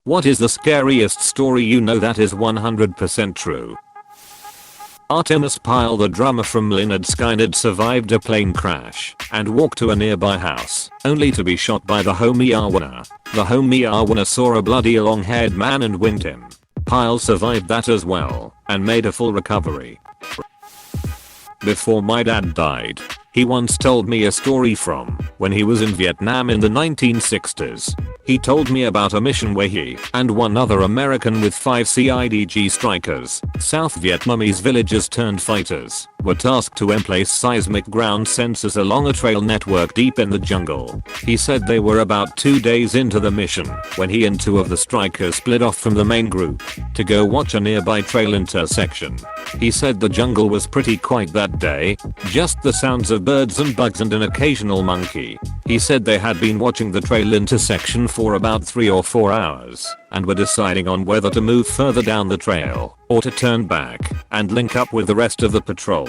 What is the scariest story you know that is 100% true? Artemis Pyle, the drummer from Lynyrd Skynyrd, survived a plane crash and walked to a nearby house, only to be shot by the homie Arwana. The homie Arwana saw a bloody long-haired man and winged him. Pyle survived that as well and made a full recovery. Before my dad died, he once told me a story from when he was in Vietnam in the 1960s. He told me about a mission where he and one other American with 5 CIDG strikers, South Vietnamese villagers turned fighters, were tasked to emplace seismic ground sensors along a trail network deep in the jungle. He said they were about 2 days into the mission when he and 2 of the strikers split off from the main group to go watch a nearby trail intersection. He said the jungle was pretty quiet that day, just the sounds of birds and bugs and an occasional monkey. He said they had been watching the trail intersection for about 3 or 4 hours and were deciding on whether to move further down the trail or to turn back and link up with the rest of the patrol.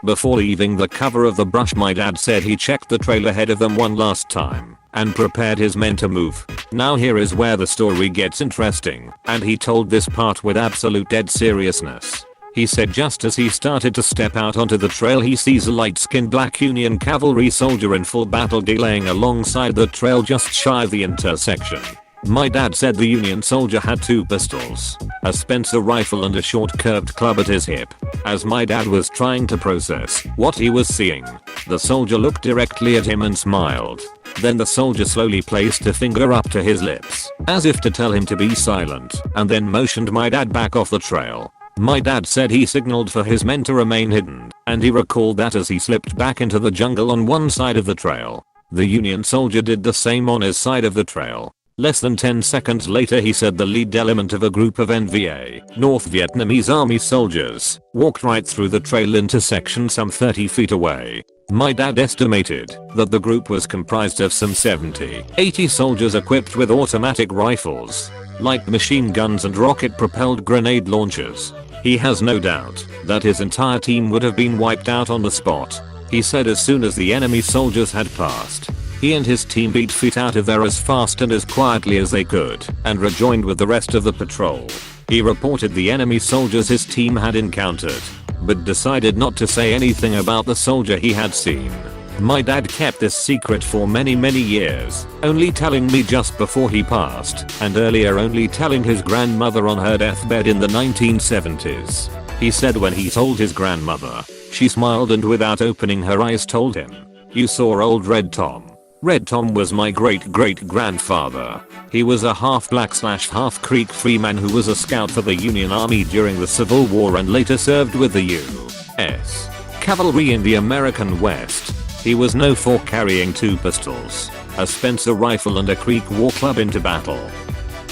Before leaving the cover of the brush, my dad said he checked the trail ahead of them one last time and prepared his men to move. Now here is where the story gets interesting, and he told this part with absolute dead seriousness. He said just as he started to step out onto the trail, he sees a light-skinned black Union cavalry soldier in full battle laying alongside the trail just shy of the intersection. My dad said the Union soldier had 2 pistols, a Spencer rifle and a short curved club at his hip. As my dad was trying to process what he was seeing, the soldier looked directly at him and smiled. Then the soldier slowly placed a finger up to his lips, as if to tell him to be silent, and then motioned my dad back off the trail. My dad said he signaled for his men to remain hidden, and he recalled that as he slipped back into the jungle on one side of the trail, the Union soldier did the same on his side of the trail. Less than 10 seconds later, he said the lead element of a group of NVA, North Vietnamese Army soldiers, walked right through the trail intersection some 30 feet away. My dad estimated that the group was comprised of some 70-80 soldiers equipped with automatic rifles, light machine guns and rocket-propelled grenade launchers. He has no doubt that his entire team would have been wiped out on the spot. He said as soon as the enemy soldiers had passed, he and his team beat feet out of there as fast and as quietly as they could and rejoined with the rest of the patrol. He reported the enemy soldiers his team had encountered, but decided not to say anything about the soldier he had seen. My dad kept this secret for many years, only telling me just before he passed, and earlier only telling his grandmother on her deathbed in the 1970s. He said when he told his grandmother, she smiled and without opening her eyes told him, "You saw old Red Tom." Red Tom was my great-great-grandfather. He was a half-black/half Creek freeman who was a scout for the Union Army during the Civil War and later served with the U.S. Cavalry in the American West. He was known for carrying 2 pistols, a Spencer rifle and a Creek war club into battle.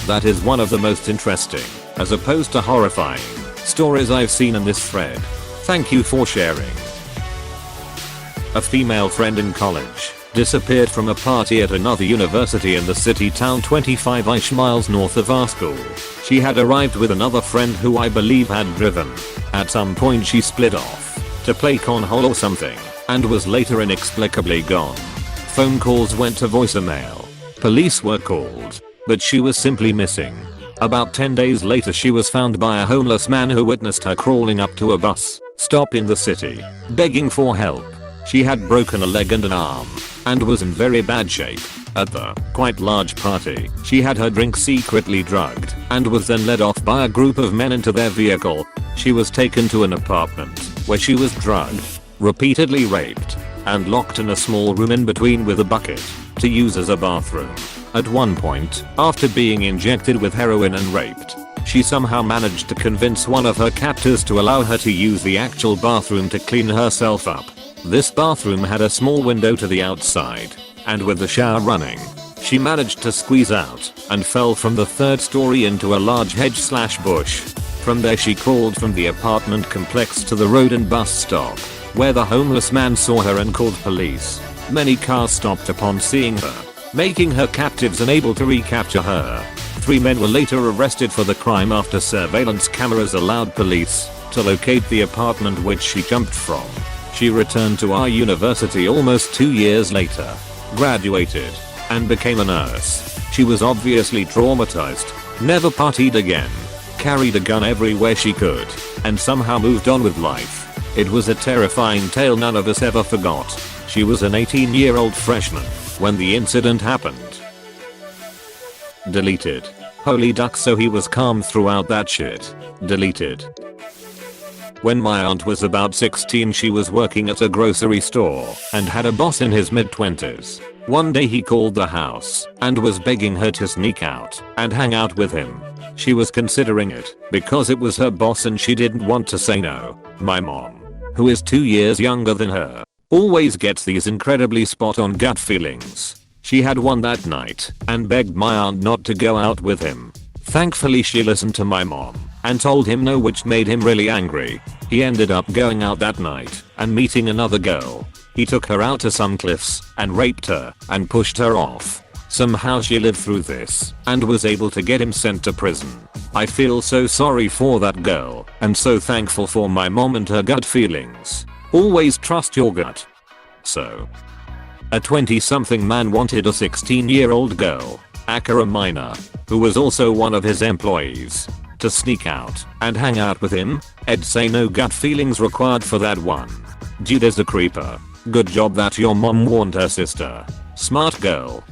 That is one of the most interesting, as opposed to horrifying, stories I've seen in this thread. Thank you for sharing. A female friend in college disappeared from a party at another university in the city town 25-ish miles north of our school. She had arrived with another friend who I believe had driven. At some point she split off to play cornhole or something and was later inexplicably gone. Phone calls went to voicemail. Police were called, but she was simply missing. About 10 days later she was found by a homeless man who witnessed her crawling up to a bus stop in the city, begging for help. She had broken a leg and an arm and was in very bad shape. At the quite large party, she had her drink secretly drugged and was then led off by a group of men into their vehicle. She was taken to an apartment where she was drugged, repeatedly raped, and locked in a small room in between with a bucket to use as a bathroom. At one point, after being injected with heroin and raped, she somehow managed to convince one of her captors to allow her to use the actual bathroom to clean herself up. This bathroom had a small window to the outside, and with the shower running, she managed to squeeze out and fell from the 3rd story into a large hedge/bush. From there she crawled from the apartment complex to the road and bus stop, where the homeless man saw her and called police. Many cars stopped upon seeing her, making her captives unable to recapture her. 3 men were later arrested for the crime after surveillance cameras allowed police to locate the apartment which she jumped from. She returned to our university almost 2 years later, graduated, and became a nurse. She was obviously traumatized Never partied again. Carried a gun everywhere she could. And somehow moved on with life. It was a terrifying tale none of us ever forgot. She was an 18-year-old freshman when the incident happened. Deleted. Holy duck, so he was calm throughout that shit. Deleted. When my aunt was about 16, she was working at a grocery store and had a boss in his mid-20s. One day he called the house and was begging her to sneak out and hang out with him. She was considering it because it was her boss and she didn't want to say no. My mom, who is 2 years younger than her, always gets these incredibly spot-on gut feelings. She had one that night and begged my aunt not to go out with him. Thankfully she listened to my mom and told him no, which made him really angry. He ended up going out that night and meeting another girl. He took her out to some cliffs and raped her and pushed her off. Somehow she lived through this and was able to get him sent to prison. I feel so sorry for that girl and so thankful for my mom and her gut feelings. Always trust your gut. So, a 20-something man wanted a 16-year-old girl, aka a minor, who was also one of his employees, to sneak out and hang out with him. I'd say no gut feelings required for that one. Dude is a creeper. Good job that your mom warned her sister. Smart girl.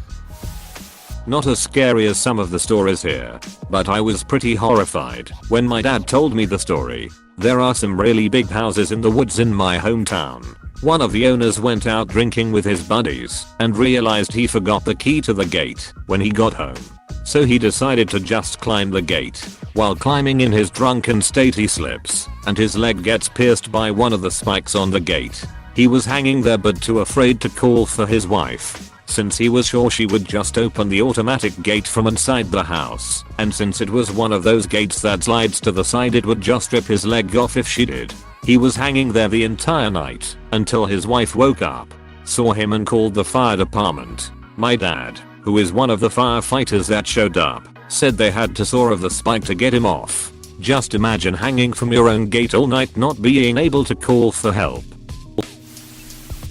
Not as scary as some of the stories here, but I was pretty horrified when my dad told me the story. There are some really big houses in the woods in my hometown. One of the owners went out drinking with his buddies and realized he forgot the key to the gate when he got home. So he decided to just climb the gate. While climbing in his drunken state he slips and his leg gets pierced by one of the spikes on the gate. He was hanging there but too afraid to call for his wife, since he was sure she would just open the automatic gate from inside the house, and since it was one of those gates that slides to the side it would just rip his leg off if she did. He was hanging there the entire night until his wife woke up, saw him and called the fire department. My dad, who is one of the firefighters that showed up, said they had to saw off the spike to get him off. Just imagine hanging from your own gate all night not being able to call for help.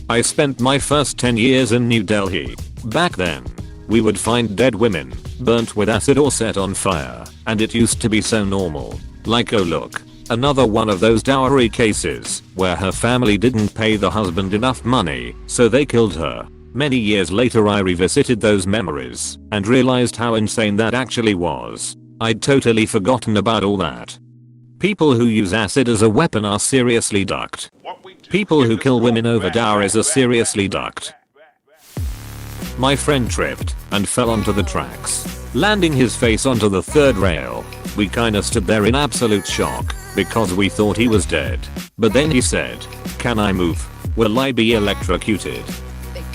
I spent my first 10 years in New Delhi. Back then, we would find dead women, burnt with acid or set on fire, and it used to be so normal. Like, oh look, another one of those dowry cases where her family didn't pay the husband enough money, so they killed her. Many years later I revisited those memories and realized how insane that actually was. I'd totally forgotten about all that. People who use acid as a weapon are seriously ducked. People who kill women over dowries are seriously ducked. My friend tripped and fell onto the tracks, landing his face onto the third rail. We kinda stood there in absolute shock because we thought he was dead. But then he said, "Can I move? Will I be electrocuted?"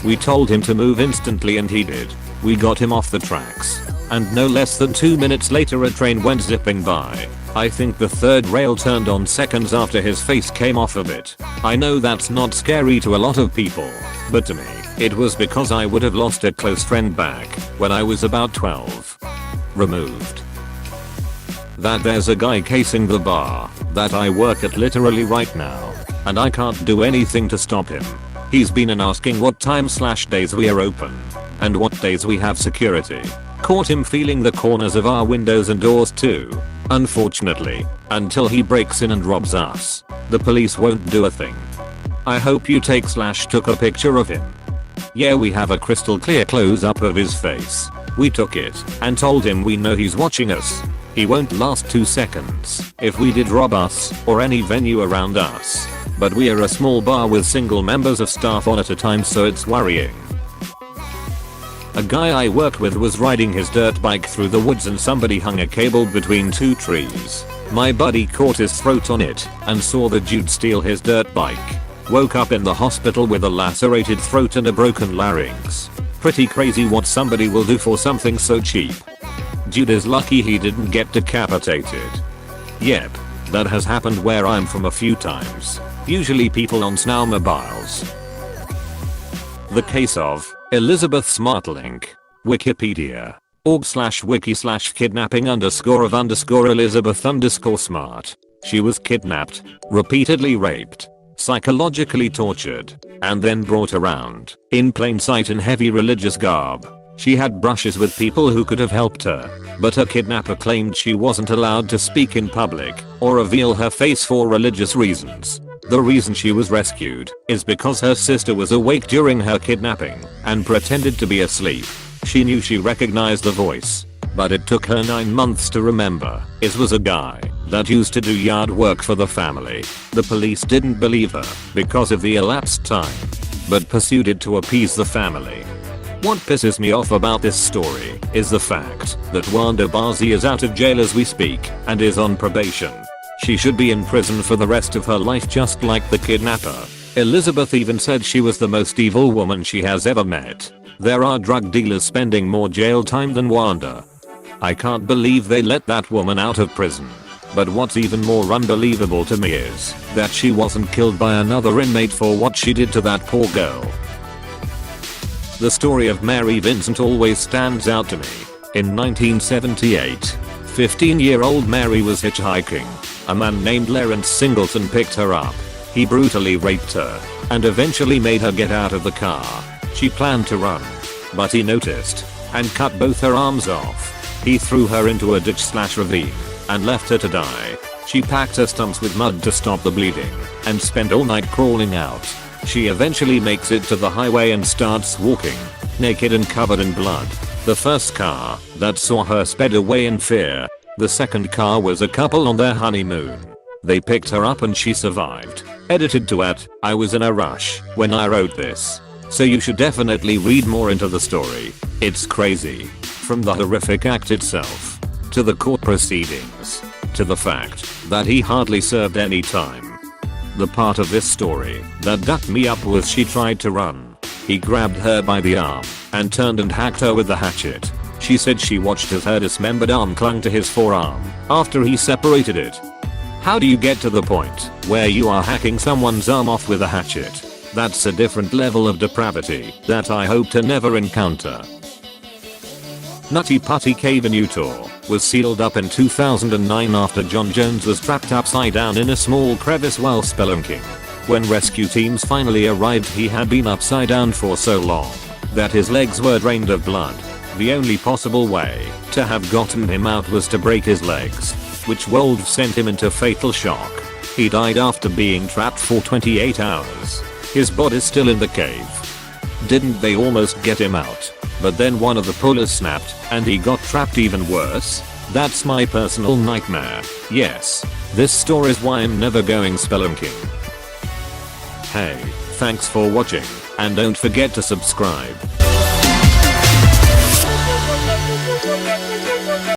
We told him to move instantly and he did. We got him off the tracks. And no less than 2 minutes later a train went zipping by. I think the third rail turned on seconds after his face came off of it. I know that's not scary to a lot of people, but to me, it was because I would have lost a close friend back when I was about 12. Removed. That there's a guy casing the bar that I work at literally right now, and I can't do anything to stop him. He's been asking what time/days we are open, and what days we have security. Caught him feeling the corners of our windows and doors too. Unfortunately, until he breaks in and robs us, the police won't do a thing. I hope you took a picture of him. Yeah, we have a crystal clear close up of his face. We took it and told him we know he's watching us. He won't last 2 seconds if we did rob us or any venue around us. But we are a small bar with single members of staff on at a time, so it's worrying. A guy I work with was riding his dirt bike through the woods and somebody hung a cable between 2 trees. My buddy caught his throat on it and saw the dude steal his dirt bike. Woke up in the hospital with a lacerated throat and a broken larynx. Pretty crazy what somebody will do for something so cheap. Dude is lucky he didn't get decapitated. Yep, that has happened where I'm from a few times. Usually people on snowmobiles. The case of Elizabeth Smartlink. Wikipedia. org/wiki/kidnapping_of_Elizabeth_smart. She was kidnapped, repeatedly raped, psychologically tortured, and then brought around in plain sight in heavy religious garb. She had brushes with people who could have helped her, but her kidnapper claimed she wasn't allowed to speak in public or reveal her face for religious reasons. The reason she was rescued is because her sister was awake during her kidnapping and pretended to be asleep. She knew she recognized the voice, but it took her 9 months to remember it was a guy that used to do yard work for the family. The police didn't believe her because of the elapsed time, but pursued it to appease the family. What pisses me off about this story is the fact that Wanda Bazi is out of jail as we speak and is on probation. She should be in prison for the rest of her life just like the kidnapper. Elizabeth even said she was the most evil woman she has ever met. There are drug dealers spending more jail time than Wanda. I can't believe they let that woman out of prison. But what's even more unbelievable to me is that she wasn't killed by another inmate for what she did to that poor girl. The story of Mary Vincent always stands out to me. In 1978, 15-year-old Mary was hitchhiking. A man named Lawrence Singleton picked her up. He brutally raped her and eventually made her get out of the car. She planned to run, but he noticed and cut both her arms off. He threw her into a ditch/ravine and left her to die. She packed her stumps with mud to stop the bleeding and spent all night crawling out. She eventually makes it to the highway and starts walking, naked and covered in blood. The first car that saw her sped away in fear. The second car was a couple on their honeymoon. They picked her up and she survived. Edited to @ I was in a rush when I wrote this, so you should definitely read more into the story. It's crazy. From the horrific act itself, to the court proceedings, to the fact that he hardly served any time. The part of this story that ducked me up was she tried to run. He grabbed her by the arm and turned and hacked her with the hatchet. She said she watched as her dismembered arm clung to his forearm after he separated it. How do you get to the point where you are hacking someone's arm off with a hatchet? That's a different level of depravity that I hope to never encounter. Nutty Putty Cave in Utah was sealed up in 2009 after John Jones was trapped upside down in a small crevice while spelunking. When rescue teams finally arrived, he had been upside down for so long that his legs were drained of blood. The only possible way to have gotten him out was to break his legs, which would have sent him into fatal shock. He died after being trapped for 28 hours. His body's still in the cave. Didn't they almost get him out? But then one of the pullers snapped and he got trapped even worse. That's my personal nightmare. Yes, this story is why I'm never going spelunking. Hey, thanks for watching, and don't forget to subscribe.